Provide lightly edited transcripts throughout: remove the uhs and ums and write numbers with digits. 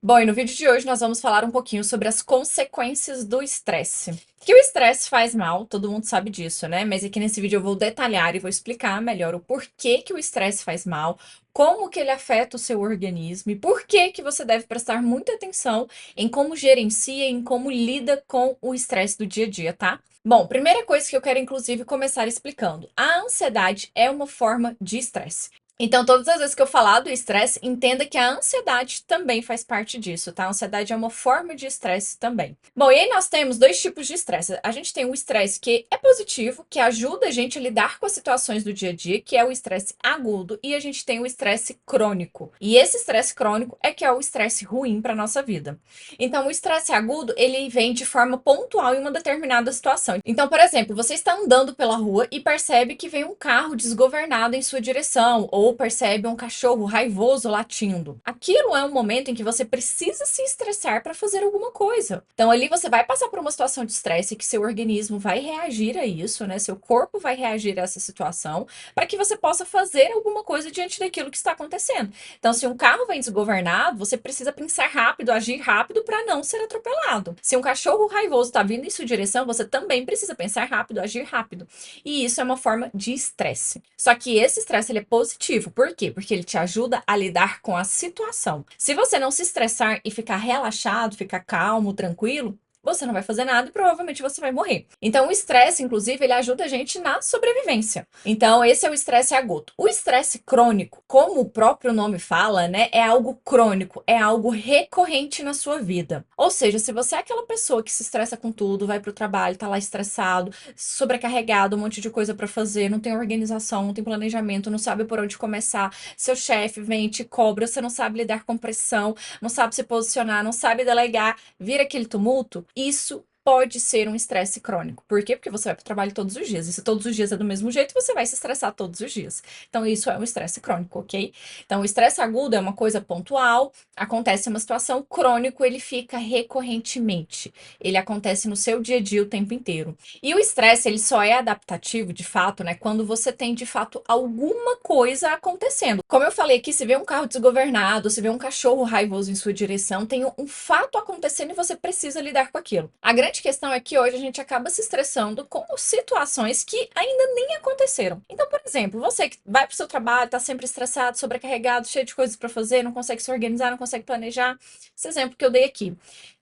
Bom, e no vídeo de hoje nós vamos falar um pouquinho sobre as consequências do estresse. Que o estresse faz mal, todo mundo sabe disso, né? Mas aqui nesse vídeo eu vou detalhar e vou explicar melhor o porquê que o estresse faz mal, como que ele afeta o seu organismo e por que que você deve prestar muita atenção em como gerencia, em como lida com o estresse do dia a dia, tá? Bom, primeira coisa que eu quero inclusive começar explicando. A ansiedade é uma forma de estresse. Então, todas as vezes que eu falar do estresse, entenda que a ansiedade também faz parte disso, tá? A ansiedade é uma forma de estresse também. Bom, e aí nós temos dois tipos de estresse. A gente tem o estresse que é positivo, que ajuda a gente a lidar com as situações do dia a dia, que é o estresse agudo, e a gente tem o estresse crônico. E esse estresse crônico é que é o estresse ruim para nossa vida. Então, o estresse agudo, ele vem de forma pontual em uma determinada situação. Então, por exemplo, você está andando pela rua e percebe que vem um carro desgovernado em sua direção, ou percebe um cachorro raivoso latindo. Aquilo é um momento em que você precisa se estressar para fazer alguma coisa. Então, ali você vai passar por uma situação de estresse que seu organismo vai reagir a isso, né? Seu corpo vai reagir a essa situação para que você possa fazer alguma coisa diante daquilo que está acontecendo. Então, se um carro vem desgovernado, você precisa pensar rápido, agir rápido para não ser atropelado. Se um cachorro raivoso está vindo em sua direção, você também precisa pensar rápido, agir rápido. E isso é uma forma de estresse. Só que esse estresse ele é positivo. Por quê? Porque ele te ajuda a lidar com a situação. Se você não se estressar e ficar relaxado, ficar calmo, tranquilo, você não vai fazer nada e provavelmente você vai morrer. Então, o estresse, inclusive, ele ajuda a gente na sobrevivência. Então, esse é o estresse agudo. O estresse crônico, como o próprio nome fala, né, é algo crônico, é algo recorrente na sua vida. Ou seja, se você é aquela pessoa que se estressa com tudo, vai pro trabalho, tá lá estressado, sobrecarregado, um monte de coisa para fazer, não tem organização, não tem planejamento, não sabe por onde começar, seu chefe vem e te cobra, você não sabe lidar com pressão, não sabe se posicionar, não sabe delegar, vira aquele tumulto, isso pode ser um estresse crônico. Por quê? Porque você vai para o trabalho todos os dias. E se todos os dias é do mesmo jeito, você vai se estressar todos os dias. Então, isso é um estresse crônico, ok? Então, o estresse agudo é uma coisa pontual, acontece uma situação crônico, ele fica recorrentemente. Ele acontece no seu dia a dia o tempo inteiro. E o estresse, ele só é adaptativo, de fato, né, quando você tem, de fato, alguma coisa acontecendo. Como eu falei aqui, se vê um carro desgovernado, se vê um cachorro raivoso em sua direção, tem um fato acontecendo e você precisa lidar com aquilo. A grande questão é que hoje a gente acaba se estressando com situações que ainda nem aconteceram. Então, por exemplo, você que vai pro seu trabalho, tá sempre estressado, sobrecarregado, cheio de coisas para fazer, não consegue se organizar, não consegue planejar. Esse exemplo que eu dei aqui.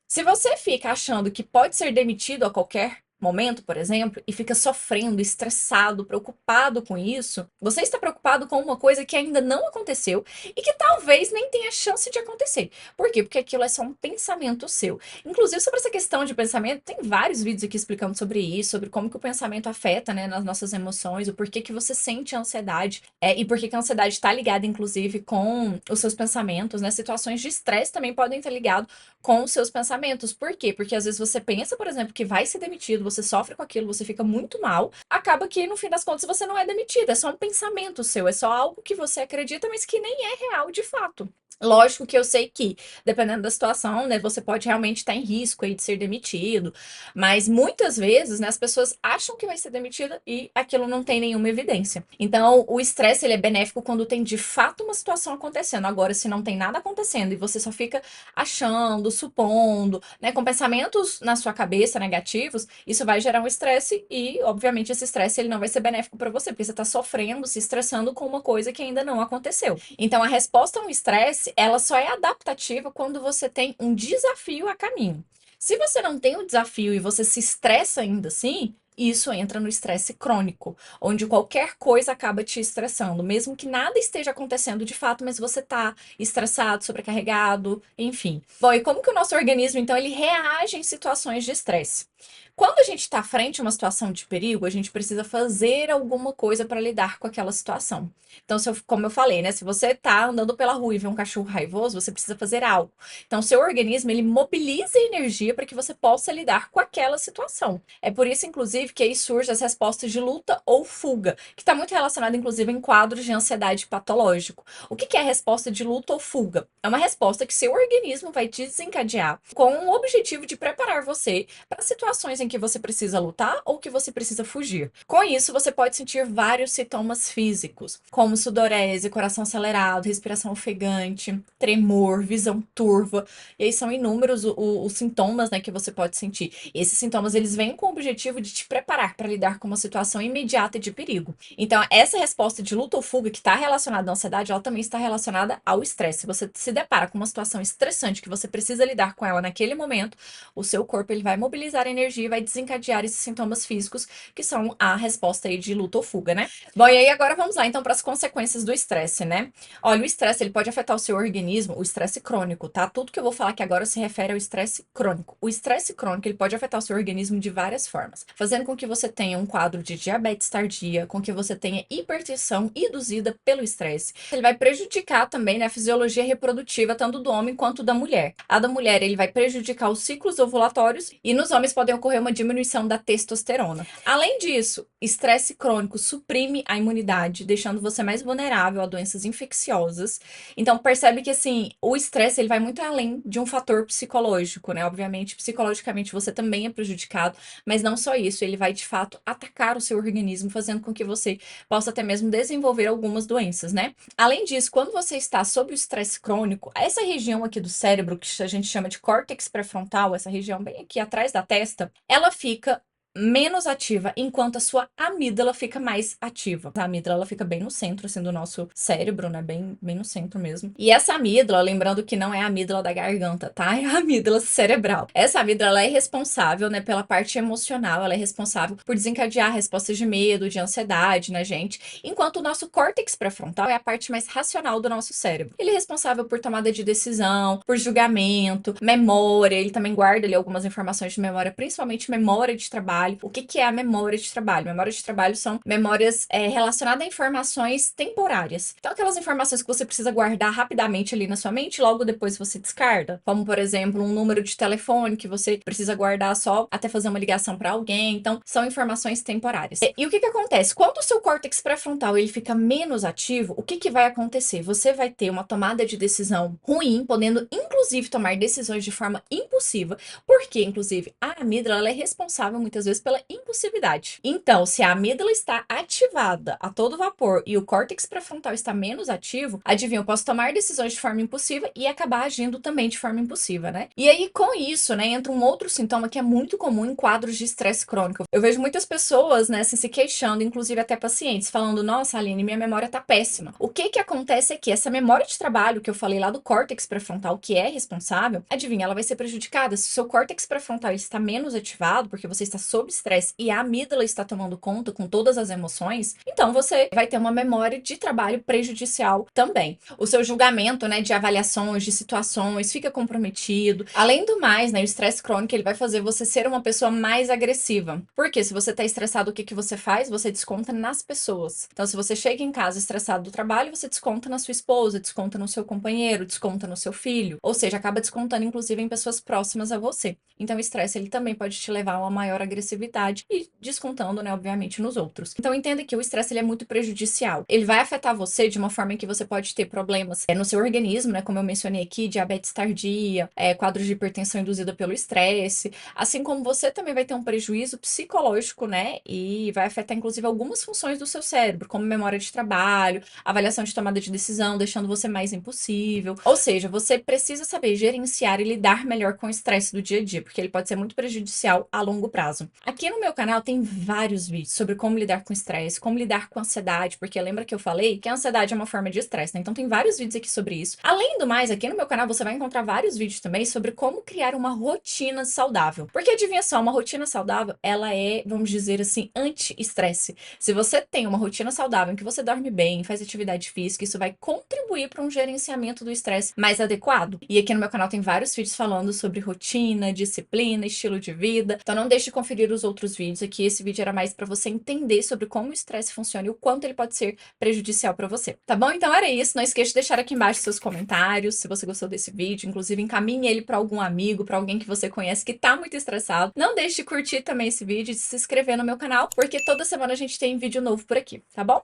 Se você fica achando que pode ser demitido a qualquer momento, por exemplo, e fica sofrendo, estressado, preocupado com isso, você está preocupado com uma coisa que ainda não aconteceu e que talvez nem tenha chance de acontecer. Por quê? Porque aquilo é só um pensamento seu. Inclusive, sobre essa questão de pensamento, tem vários vídeos aqui explicando sobre isso, sobre como que o pensamento afeta, né, nas nossas emoções, o porquê que você sente ansiedade, e por que a ansiedade está ligada, inclusive, com os seus pensamentos, né? Situações de estresse também podem estar ligadas com os seus pensamentos. Por quê? Porque às vezes você pensa, por exemplo, que vai ser demitido, você sofre com aquilo, você fica muito mal, acaba que no fim das contas você não é demitido, é só um pensamento seu, é só algo que você acredita, mas que nem é real de fato. Lógico que eu sei que, dependendo da situação, né, você pode realmente estar em risco aí de ser demitido, mas muitas vezes, né, as pessoas acham que vai ser demitida e aquilo não tem nenhuma evidência. Então, o estresse, ele é benéfico quando tem de fato uma situação acontecendo. Agora, se não tem nada acontecendo e você só fica achando, supondo, né, com pensamentos na sua cabeça negativos, isso vai gerar um estresse e, obviamente, esse estresse ele não vai ser benéfico para você, porque você está sofrendo, se estressando com uma coisa que ainda não aconteceu. Então, a resposta a um estresse, ela só é adaptativa quando você tem um desafio a caminho. Se você não tem o desafio e você se estressa ainda assim, isso entra no estresse crônico, onde qualquer coisa acaba te estressando, mesmo que nada esteja acontecendo de fato, mas você tá estressado, sobrecarregado, enfim. Bom, e como que o nosso organismo, então, ele reage em situações de estresse? Quando a gente está frente a uma situação de perigo, a gente precisa fazer alguma coisa para lidar com aquela situação. Então, como eu falei, né? Se você tá andando pela rua e vê um cachorro raivoso, você precisa fazer algo. Então, seu organismo, ele mobiliza energia para que você possa lidar com aquela situação. É por isso, inclusive, inclusive, que aí surgem as respostas de luta ou fuga, que está muito relacionado, inclusive, em quadros de ansiedade patológico. O que é a resposta de luta ou fuga? É uma resposta que seu organismo vai desencadear com o objetivo de preparar você para situações em que você precisa lutar ou que você precisa fugir. Com isso, você pode sentir vários sintomas físicos, como sudorese, coração acelerado, respiração ofegante, tremor, visão turva. E aí são inúmeros os sintomas, né, que você pode sentir. E esses sintomas, eles vêm com o objetivo de te preparar para lidar com uma situação imediata de perigo. Então, essa resposta de luta ou fuga que está relacionada à ansiedade, ela também está relacionada ao estresse. Se você se depara com uma situação estressante que você precisa lidar com ela naquele momento, o seu corpo ele vai mobilizar a energia e vai desencadear esses sintomas físicos que são a resposta aí de luta ou fuga, né? Bom, e aí agora vamos lá então para as consequências do estresse, né? Olha, o estresse ele pode afetar o seu organismo, o estresse crônico, tá? Tudo que eu vou falar aqui agora se refere ao estresse crônico. O estresse crônico ele pode afetar o seu organismo de várias formas, fazendo com que você tenha um quadro de diabetes tardia, com que você tenha hipertensão induzida pelo estresse. Ele vai prejudicar também, né, a fisiologia reprodutiva tanto do homem quanto da mulher. A da mulher ele vai prejudicar os ciclos ovulatórios e nos homens pode ocorrer uma diminuição da testosterona. Além disso, estresse crônico suprime a imunidade, deixando você mais vulnerável a doenças infecciosas. Então percebe que assim, o estresse ele vai muito além de um fator psicológico, né? Obviamente, psicologicamente você também é prejudicado, mas não só isso, ele vai de fato atacar o seu organismo, fazendo com que você possa até mesmo desenvolver algumas doenças, né? Além disso, quando você está sob o estresse crônico, essa região aqui do cérebro, que a gente chama de córtex pré-frontal, essa região bem aqui atrás da testa, ela fica menos ativa, enquanto a sua amígdala fica mais ativa. A amígdala ela fica bem no centro, assim, do nosso cérebro, né? Bem no centro mesmo. E essa amígdala, lembrando que não é a amígdala da garganta, tá? É a amígdala cerebral. Essa amígdala ela é responsável, né, pela parte emocional, ela é responsável por desencadear respostas de medo, de ansiedade na gente, enquanto o nosso córtex pré-frontal é a parte mais racional do nosso cérebro. Ele é responsável por tomada de decisão, por julgamento, memória, ele também guarda ali algumas informações de memória, principalmente memória de trabalho. O que é a memória de trabalho? Memória de trabalho são memórias relacionadas a informações temporárias. Então, aquelas informações que você precisa guardar rapidamente ali na sua mente, logo depois você descarta. Como, por exemplo, um número de telefone que você precisa guardar só até fazer uma ligação para alguém. Então, são informações temporárias. E o que acontece? Quando o seu córtex pré-frontal ele fica menos ativo, o que vai acontecer? Você vai ter uma tomada de decisão ruim, podendo inclusive tomar decisões de forma impulsiva, porque, inclusive, a amígdala ela é responsável muitas vezes pela impulsividade. Então, se a amígdala está ativada a todo vapor e o córtex pré-frontal está menos ativo, adivinha, eu posso tomar decisões de forma impulsiva e acabar agindo também de forma impulsiva, né? E aí, com isso, né, entra um outro sintoma que é muito comum em quadros de estresse crônico. Eu vejo muitas pessoas, né, assim, se queixando, inclusive até pacientes, falando, nossa, Aline, minha memória tá péssima. O que acontece é que essa memória de trabalho que eu falei lá do córtex pré-frontal, que é responsável, adivinha, ela vai ser prejudicada. Se o seu córtex pré-frontal está menos ativado, porque você está sob estresse e a amígdala está tomando conta com todas as emoções, então você vai ter uma memória de trabalho prejudicial também. O seu julgamento, né, de avaliações, de situações, fica comprometido. Além do mais, né, o estresse crônico, ele vai fazer você ser uma pessoa mais agressiva. Porque se você está estressado, o que você faz? Você desconta nas pessoas. Então, se você chega em casa estressado do trabalho, você desconta na sua esposa, desconta no seu companheiro, desconta no seu filho. Ou seja, acaba descontando, inclusive, em pessoas próximas a você. Então, o estresse, ele também pode te levar a uma maior agressividade e descontando, né, obviamente, nos outros. Então, entenda que o estresse, ele é muito prejudicial. Ele vai afetar você de uma forma em que você pode ter problemas no seu organismo, né, como eu mencionei aqui, diabetes tardia, quadros de hipertensão induzida pelo estresse, assim como você também vai ter um prejuízo psicológico, né, e vai afetar, inclusive, algumas funções do seu cérebro, como memória de trabalho, avaliação de tomada de decisão, deixando você mais impulsível. Ou seja, você precisa saber gerenciar e lidar melhor com o estresse do dia a dia, porque ele pode ser muito prejudicial a longo prazo. Aqui no meu canal tem vários vídeos sobre como lidar com estresse, como lidar com ansiedade, porque lembra que eu falei que a ansiedade é uma forma de estresse, né? Então tem vários vídeos aqui sobre isso. Além do mais, aqui no meu canal você vai encontrar vários vídeos também sobre como criar uma rotina saudável. Porque adivinha só, uma rotina saudável, ela é, vamos dizer assim, anti-estresse. Se você tem uma rotina saudável em que você dorme bem, faz atividade física, isso vai contribuir para um gerenciamento do estresse mais adequado. E aqui no meu canal tem vários vídeos falando sobre sobre rotina, disciplina, estilo de vida. Então não deixe de conferir os outros vídeos aqui. Esse vídeo era mais para você entender sobre como o estresse funciona e o quanto ele pode ser prejudicial para você, tá bom? Então era isso. Não esqueça de deixar aqui embaixo seus comentários, se você gostou desse vídeo. Inclusive, encaminhe ele para algum amigo, para alguém que você conhece que tá muito estressado. Não deixe de curtir também esse vídeo e de se inscrever no meu canal, porque toda semana a gente tem vídeo novo por aqui, tá bom?